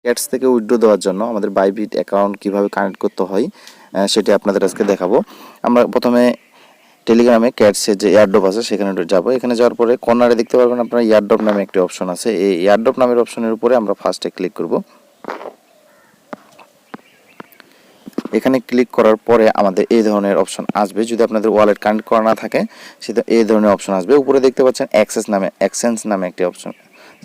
Cats থেকে withdraw দেওয়ার জন্য আমাদের বাইবিট অ্যাকাউন্ট কিভাবে কানেক্ট করতে হয় সেটি আপনাদের আজকে দেখাবো। আমরা প্রথমে টেলিগ্রামে ক্যাটসের যে এয়ারড্রপ আছে সেখানে যাব। এখানে যাওয়ার পরে কর্নারে দেখতে পারবেন আপনার এয়ারড্রপ নামে একটি অপশন আছে। এই এয়ারড্রপ নামের অপশনের উপরে আমরা ফার্স্টে ক্লিক করব। এখানে ক্লিক করার পরে আমাদের এই ধরনের অপশন আসবে। যদি আপনাদের ওয়ালেট কানেক্ট করা না থাকে সেটা এই ধরনের অপশন আসবে। উপরে দেখতে পাচ্ছেন এক্সচেঞ্জ নামে একটি অপশন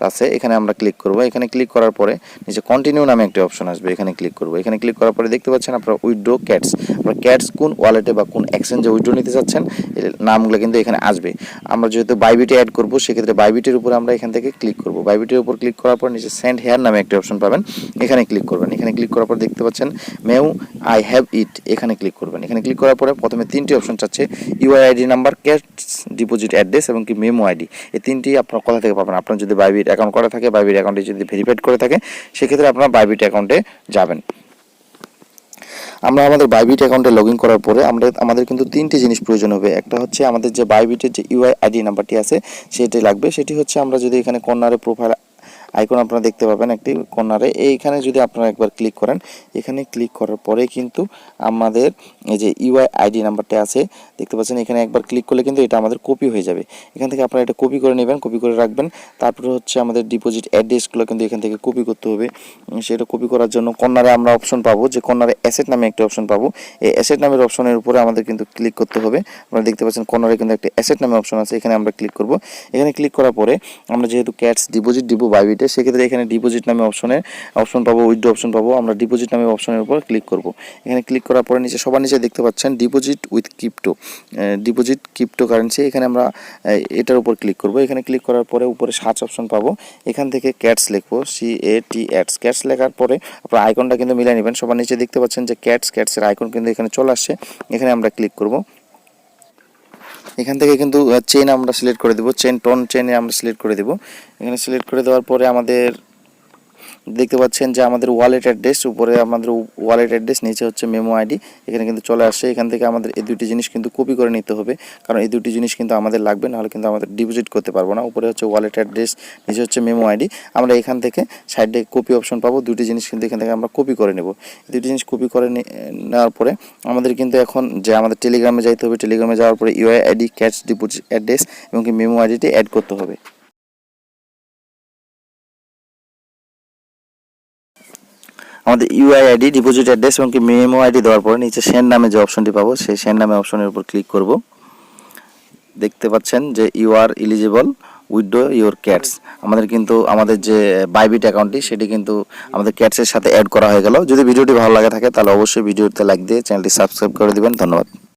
আছে, এখানে আমরা ক্লিক করব। এখানে ক্লিক করার পরে নিচে কন্টিনিউ নামে একটি অপশন আসবে, এখানে ক্লিক করব। এখানে ক্লিক করার পরে দেখতে পাচ্ছেন আপনারা উইথড্র ক্যাটস, আপনারা ক্যাটস কোন ওয়ালেটে বা কোন এক্সচেঞ্জে উইথড্র নিতে চাচ্ছেন এর নামগুলো কিন্তু এখানে আসবে। আমরা যেহেতু বাইবিটে অ্যাড করব সেক্ষেত্রে বাইবিটের উপর আমরা এখান থেকে ক্লিক করব। বাইবিটের উপর ক্লিক করার পর নিচে সেন্ড হেয়ার নামে একটি অপশন পাবেন, এখানে ক্লিক করবেন। এখানে ক্লিক করার পর দেখতে পাচ্ছেন মেউ আই হ্যাভ ইট, এখানে ক্লিক করবেন। এখানে ক্লিক করার পরে প্রথমে তিনটি অপশন চাচ্ছে, ইউআইআইডি নাম্বার, ক্যাটস ডিপোজিট অ্যাড্রেস এবং কি মেমো আইডি। এই তিনটি আপনার কোথা থেকে পাবেন? আপনার যদি বাইবিট অ্যাকাউন্ট করা থাকে, বাইবিট অ্যাকাউন্টে যদি ভেরিফাইড করে থাকে সেক্ষেত্রে আপনারা বাইবিট অ্যাকাউন্টে যাবেন। আমরা আমাদের বাইবিট অ্যাকাউন্টে লগ ইন করার পরে আমাদের কিন্তু তিনটি জিনিস প্রয়োজন হবে। একটা হচ্ছে আমাদের যে বাইবিটের যে ইউআইআইডি নাম্বারটি আছে সেটি লাগবে। সেটি হচ্ছে আমরা যদি এখানে কর্নারে প্রোফাইল আইকন আপনারা দেখতে পাবেন একটি কর্নারে, এইখানে যদি আপনারা একবার ক্লিক করেন, এখানে ক্লিক করার পরে কিন্তু আমাদের এই যে ইউআইআইডি নাম্বারটা আছে দেখতে পাচ্ছেন, এখানে একবার ক্লিক করলে কিন্তু এটা আমাদের কপি হয়ে যাবে। এখান থেকে আপনারা এটা কপি করে নেবেন, কপি করে রাখবেন। তারপরে হচ্ছে আমাদের ডিপোজিট অ্যাড্রেসগুলো কিন্তু এখান থেকে কপি করতে হবে। সেটা কপি করার জন্য কর্নারে আমরা অপশন পাবো, যে কর্নারে অ্যাসেট নামে একটি অপশন পাবো। এই অ্যাসেট নামের অপশনের উপরে আমাদের কিন্তু ক্লিক করতে হবে। আপনারা দেখতে পাচ্ছেন কর্নারে কিন্তু একটা অ্যাসেট নামে অপশন আছে, এখানে আমরা ক্লিক করব। এখানে ক্লিক করার পরে আমরা যেহেতু ক্যাটস ডিপোজিট দিব বাইবিটে, সেক্ষেত্রে এখানে ডিপোজিট নামে অপশন পাবো, উইথড্র অপশন পাবো। আমরা ডিপোজিট নামে অপশনের উপর ক্লিক করব। এখানে ক্লিক করার পরে নিচে সবার নিচে দেখতে পাচ্ছেন ডিপোজিট উইথ ক্রিপ্টো কারেন্সি, এখানে আমরা এটার উপর ক্লিক করব। এখানে ক্লিক করার পরে উপরে সার্চ অপশন পাবো, এখান থেকে ক্যাটস লিখবো, CATS। ক্যাটস লেখার পরে আপনার আইকনটা কিন্তু মিলিয়ে নেবেন। সবার নিচে দেখতে পাচ্ছেন যে ক্যাটসের আইকন কিন্তু এখানে চলে আসছে, এখানে আমরা ক্লিক করব। এখান থেকে কিন্তু চেন আমরা সিলেক্ট করে দেবো, চেনে আমরা সিলেক্ট করে দেবো। এখানে সিলেক্ট করে দেওয়ার পরে আমাদের দেখতে পাচ্ছেন যে আমাদের ওয়ালেট অ্যাড্রেস, উপরে আমাদের ওয়ালেট অ্যাড্রেস, নিচে হচ্ছে মেমো আইডি, এখানে কিন্তু চলে আসছে। এখান থেকে আমাদের এই দুটি জিনিস কিন্তু কপি করে নিতে হবে, কারণ এই দুটি জিনিস কিন্তু আমাদের লাগবে, নাহলে কিন্তু আমাদের ডিপোজিট করতে পারবো না। উপরে হচ্ছে ওয়ালেট অ্যাড্রেস, নিচে হচ্ছে মেমো আইডি। আমরা এখান থেকে সাইডে কপি অপশন পাবো, দুটি জিনিস কিন্তু এখান থেকে আমরা কপি করে নেব। দুটি জিনিস কপি করে নেওয়ার পরে আমাদের কিন্তু এখন যে আমাদের টেলিগ্রামে যাইতে হবে, টেলিগ্রামে যাওয়ার পরে ইউআইআইডি, ক্যাটস ডিপোজিট অ্যাড্রেস এবং কি মেমো আইডিটি অ্যাড করতে হবে। আমাদের ইউআইআইডি, ডিপোজিট অ্যাড্রেস এবং কি মেমো আইডি দেওয়ার পরে নিচে সেন্ড নামে যে অপশনটি পাবো, সেই সেন্ড নামে অপশনের উপর ক্লিক করব। দেখতে পাচ্ছেন যে you are eligible withdraw your cats. আমাদের কিন্তু আমাদের যে বাইবিট অ্যাকাউন্টটি সেটি কিন্তু আমাদের ক্যাটসের সাথে অ্যাড করা হয়ে গেল। যদি ভিডিওটি ভালো লাগে থাকে তাহলে অবশ্যই ভিডিওতে লাইক দিয়ে চ্যানেলটি সাবস্ক্রাইব করে দিবেন। ধন্যবাদ।